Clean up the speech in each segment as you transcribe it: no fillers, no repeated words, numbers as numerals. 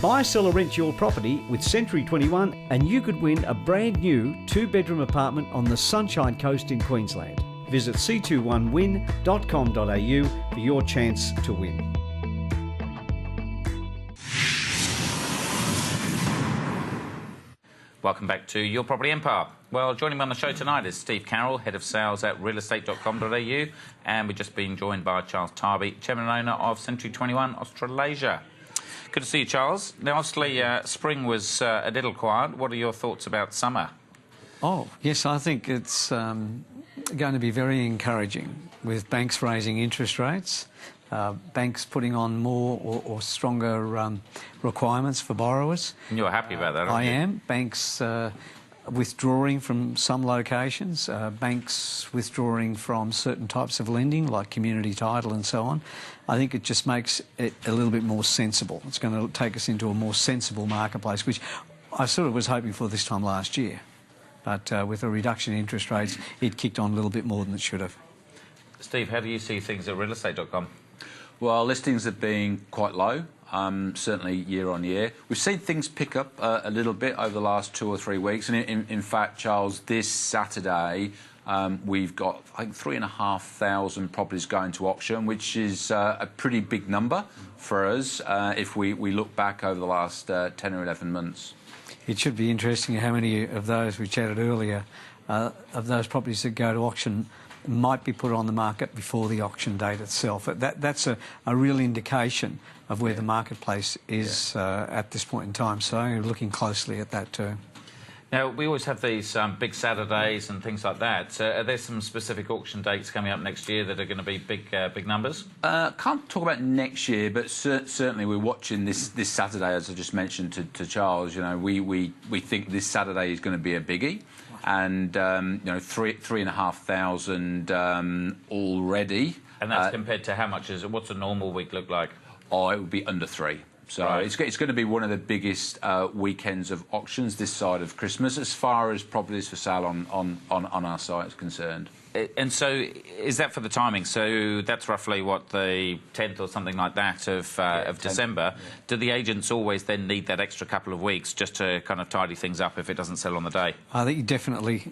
Buy, sell or rent your property with Century 21 and you could win a brand new 2-bedroom apartment on the Sunshine Coast in Queensland. Visit c21win.com.au for your chance to win. Welcome back to Your Property Empire. Well, joining me on the show tonight is Steve Carroll, Head of Sales at realestate.com.au, and we've just been joined by Charles Tarbey, Chairman and Owner of Century 21 Australasia. Good to see you, Charles. Now, obviously, spring was a little quiet. What are your thoughts about summer? Oh, yes, I think it's going to be very encouraging with banks raising interest rates, banks putting on more or stronger requirements for borrowers. And you're happy about that, aren't you? I am. Banks withdrawing from some locations, banks withdrawing from certain types of lending like community title and so on. I think it just makes it a little bit more sensible. It's going to take us into a more sensible marketplace, which I sort of was hoping for this time last year. But with a reduction in interest rates, it kicked on a little bit more than it should have. Steve, how do you see things at realestate.com? Well, listings have been quite low, certainly year on year. We've seen things pick up a little bit over the last 2 or 3 weeks. And in fact, Charles, this Saturday, we've got, I think, 3,500 properties going to auction, which is a pretty big number for us if we look back over the last 10 or 11 months. It should be interesting how many of those we chatted earlier, of those properties that go to auction might be put on the market before the auction date itself. That's a real indication of where the marketplace is at this point in time. So I'm looking closely at that too. Now, we always have these big Saturdays and things like that. Are there some specific auction dates coming up next year that are going to be big numbers? Can't talk about next year, but certainly we're watching this Saturday, as I just mentioned to Charles. You know, we think this Saturday is going to be a biggie. And, you know, 3,500 already. And that's compared to how much is it? What's a normal week look like? Oh, it would be under 3. So right. it's going to be one of the biggest weekends of auctions this side of Christmas, as far as properties for sale on our site is concerned. And so, is that for the timing? So that's roughly, what, the 10th or something like that of December. Yeah. Do the agents always then need that extra couple of weeks just to kind of tidy things up if it doesn't sell on the day? I think you definitely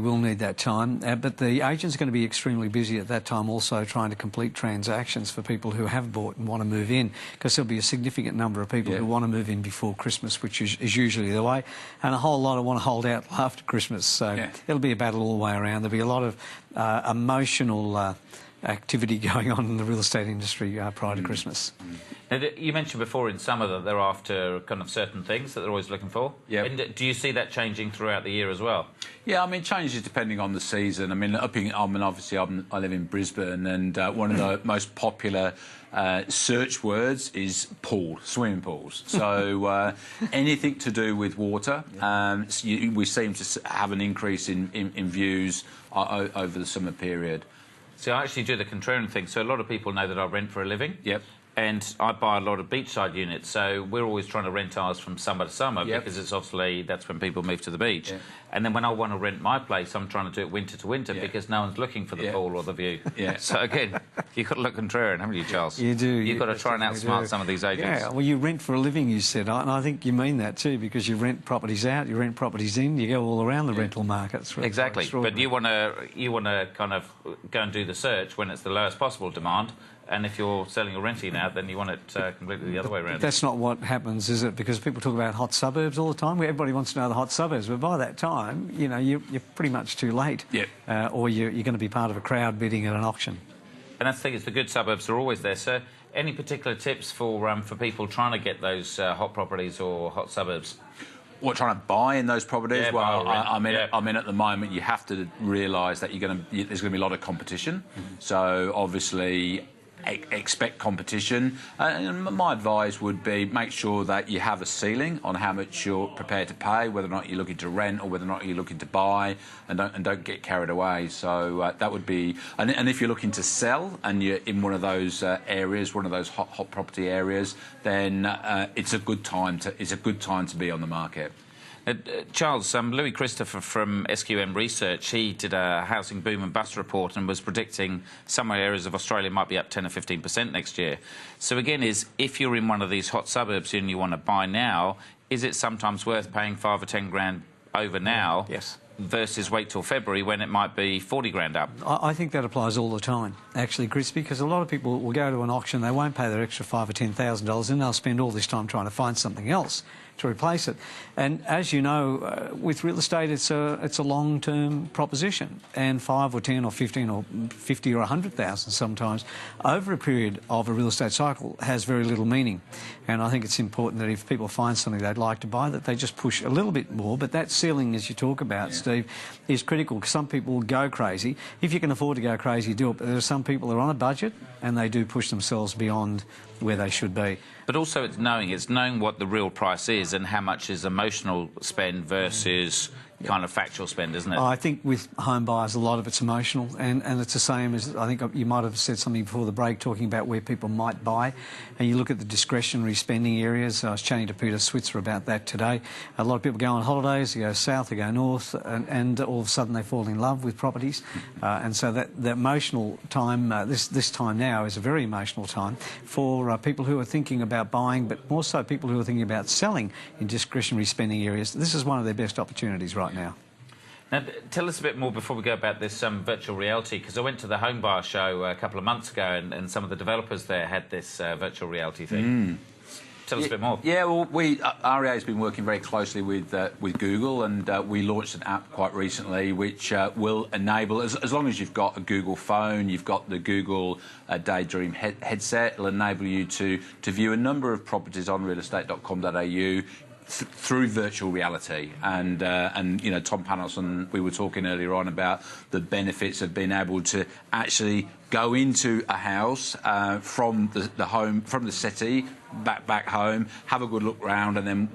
will need that time. But the agent's going to be extremely busy at that time also trying to complete transactions for people who have bought and want to move in, because there'll be a significant number of people who want to move in before Christmas, which is usually the way, and a whole lot want to hold out after Christmas. So it'll be a battle all the way around. There'll be a lot of emotional activity going on in the real estate industry prior to Christmas. Now, you mentioned before in summer that they're after kind of certain things that they're always looking for. Yeah. And do you see that changing throughout the year as well? Yeah, I mean, changes depending on the season. I mean, obviously I live in Brisbane, and one of the most popular search words is swimming pools. So anything to do with water, we seem to have an increase in views over the summer period. See, I actually do the contrarian thing. So a lot of people know that I rent for a living. Yep. And I buy a lot of beachside units, so we're always trying to rent ours from summer to summer because it's obviously that's when people move to the beach. Yep. And then when I want to rent my place, I'm trying to do it winter to winter because no one's looking for the pool or the view. So again, you've got to look contrarian, haven't you, Charles? You do. You've got to try and outsmart some of these agents. Yeah, well, you rent for a living, you said, and I think you mean that too, because you rent properties out, you rent properties in, you go all around the rental market. Exactly, but you want to kind of go and do the search when it's the lowest possible demand. And if you're selling or renting out, then you want it completely the other way around. That's not what happens, is it? Because people talk about hot suburbs all the time. Everybody wants to know the hot suburbs, but by that time, you know, you're pretty much too late. Or you're going to be part of a crowd bidding at an auction. And that's the thing, is the good suburbs are always there. So, any particular tips for people trying to get those hot properties or hot suburbs? What, trying to buy in those properties? Yeah, well, I mean, at the moment, you have to realise that there's going to be a lot of competition. So, obviously, expect competition. And my advice would be make sure that you have a ceiling on how much you're prepared to pay, whether or not you're looking to rent or whether or not you're looking to buy, and don't get carried away. So that would be. And if you're looking to sell and you're in one of those areas, one of those hot property areas, then it's a good time to be on the market. Charles, Louis Christopher from SQM Research, he did a housing boom and bust report and was predicting some areas of Australia might be up 10 or 15% next year. So again, if you're in one of these hot suburbs and you want to buy now, is it sometimes worth paying 5 or 10 grand over now? Yes. Versus wait till February when it might be 40 grand up? I think that applies all the time, actually, Chris, because a lot of people will go to an auction, they won't pay their extra $5,000 or $10,000, and they'll spend all this time trying to find something else to replace it. And as you know, with real estate, it's a long-term proposition, and 5 or 10 or 15 or 50 or 100,000 sometimes over a period of a real estate cycle has very little meaning. And I think it's important that if people find something they'd like to buy, that they just push a little bit more. But that ceiling, as you talk about, Steve, is critical. Some people go crazy. If you can afford to go crazy, do it. But there are some people who are on a budget and they do push themselves beyond where they should be. But also it's knowing what the real price is and how much is emotional spend versus kind of factual spend, isn't it? I think with home buyers, a lot of it's emotional, and it's the same as, I think you might have said something before the break talking about where people might buy, and you look at the discretionary spending areas. I was chatting to Peter Switzer about that today. A lot of people go on holidays, they go south, they go north, and all of a sudden they fall in love with properties, and so that emotional time, this time now is a very emotional time for people who are thinking about buying, but more so people who are thinking about selling in discretionary spending areas. This is one of their best opportunities right now. Now, tell us a bit more before we go about this virtual reality, because I went to the Home Buyer show a couple of months ago and some of the developers there had this virtual reality thing. Tell us a bit more. Yeah, well, REA has been working very closely with Google, and we launched an app quite recently which will enable, as long as you've got a Google phone, you've got the Google Daydream headset, it'll enable you to view a number of properties on realestate.com.au through virtual reality. And you know, Tom Panelson, we were talking earlier on about the benefits of being able to actually go into a house from the home, from the city, back home, have a good look round, and then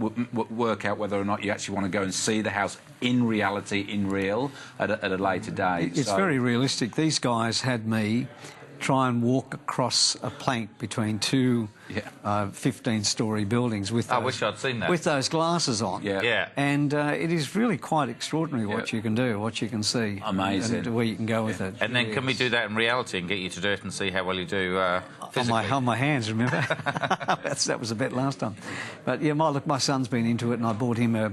work out whether or not you actually want to go and see the house in reality, in real, at a later date. It's very realistic. These guys had me try and walk across a plank between two 15-storey buildings with those, I wish I'd seen that. With those glasses on. Yeah. And it is really quite extraordinary what you can do, what you can see. Amazing. And where you can go with it. And then can we do that in reality and get you to do it and see how well you do physically? On my hands, remember? that was a bet last time. But yeah, my son's been into it, and I bought him a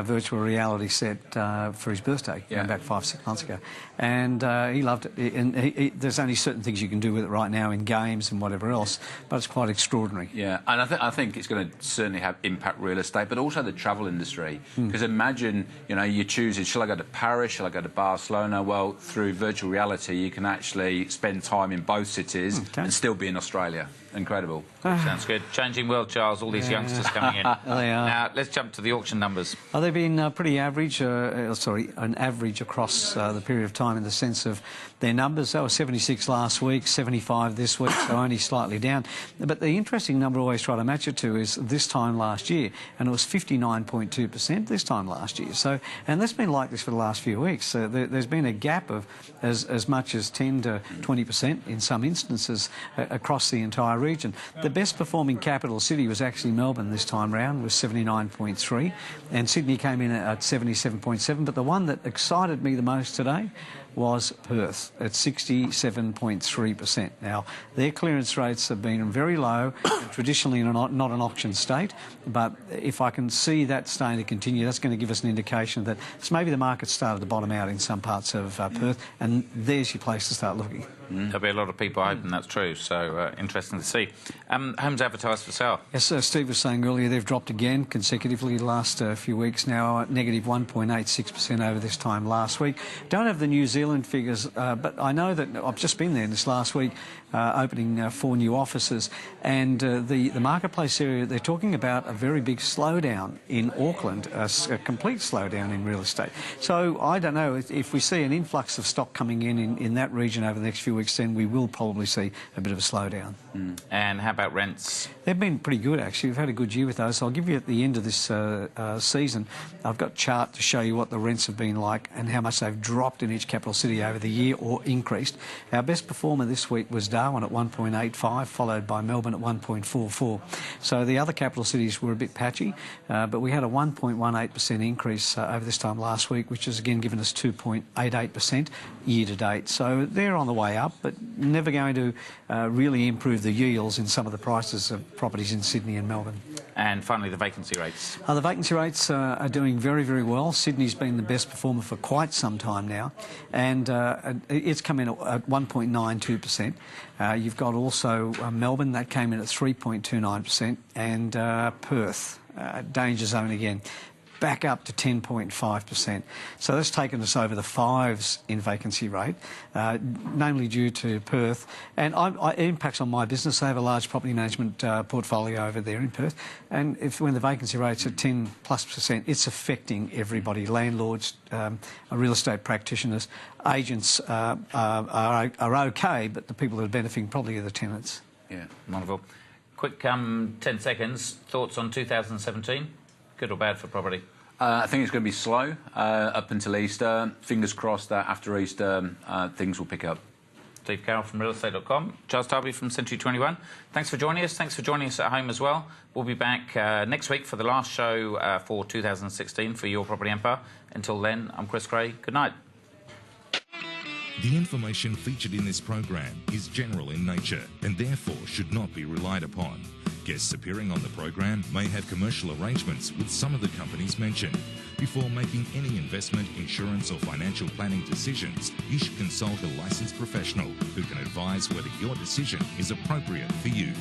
virtual reality set for his birthday going back 5-6 months ago. And he loved it. And there's only certain things you can do with it right now in games and whatever else, but it's quite extraordinary. Yeah, and I think it's going to certainly have impact real estate, but also the travel industry. Because imagine, you know, you're choosing, shall I go to Paris, shall I go to Barcelona? Well, through virtual reality, you can actually spend time in both cities and still be in Australia. Incredible. Sounds good. Changing world, Charles, all these youngsters coming in. They are. Now, let's jump to the auction numbers. They've been pretty average, an average across the period of time in the sense of their numbers. They were 76 last week, 75 this week, so only slightly down. But the interesting number I always try to match it to is this time last year, and it was 59.2% this time last year. So, and that's been like this for the last few weeks. So there's been a gap of as much as 10 to 20% in some instances across the entire region. The best performing capital city was actually Melbourne this time round, with 79.3, and Sydney came in at 77.7. But the one that excited me the most today was Perth at 67.3%. Now, their clearance rates have been very low, traditionally not an auction state, but if I can see that starting to continue, that's going to give us an indication that maybe the market's started to bottom out in some parts of Perth, and there's your place to start looking. There'll be a lot of people hoping that's true, so interesting to see. Homes advertised for sale. Yes, Steve was saying earlier, they've dropped again consecutively the last few weeks now, negative 1.86% over this time last week. Don't have the New Zealand figures, but I know that I've just been there this last week, opening 4 new offices, and the marketplace area, they're talking about a very big slowdown in Auckland, a complete slowdown in real estate. So I don't know if we see an influx of stock coming in that region over the next few few weeks, then we will probably see a bit of a slowdown. And how about rents? They've been pretty good, actually. We've had a good year with those. So I'll give you at the end of this season, I've got a chart to show you what the rents have been like and how much they've dropped in each capital city over the year or increased. Our best performer this week was Darwin at 1.85, followed by Melbourne at 1.44. So the other capital cities were a bit patchy, but we had a 1.18% increase over this time last week, which has again given us 2.88% year to date. So they're on the way up, but never going to really improve the yields in some of the prices of properties in Sydney and Melbourne. And finally, the vacancy rates. The vacancy rates are doing very, very well. Sydney's been the best performer for quite some time now, and it's come in at 1.92%. You've got also Melbourne, that came in at 3.29%, and Perth, danger zone again, back up to 10.5%. So that's taken us over the fives in vacancy rate, namely due to Perth. And it impacts on my business. I have a large property management portfolio over there in Perth. And when the vacancy rate's at 10+%, it's affecting everybody. Landlords, real estate practitioners, agents are okay, but the people that are benefiting probably are the tenants. Yeah, wonderful. Quick 10 seconds. Thoughts on 2017? Good or bad for property? I think it's going to be slow up until Easter. Fingers crossed that after Easter things will pick up. Steve Carroll from realestate.com. Charles Tarbey from Century 21. Thanks for joining us. Thanks for joining us at home as well. We'll be back next week for the last show for 2016 for Your Property Empire. Until then, I'm Chris Gray. Good night. The information featured in this program is general in nature and therefore should not be relied upon. Guests appearing on the program may have commercial arrangements with some of the companies mentioned. Before making any investment, insurance or financial planning decisions, you should consult a licensed professional who can advise whether your decision is appropriate for you.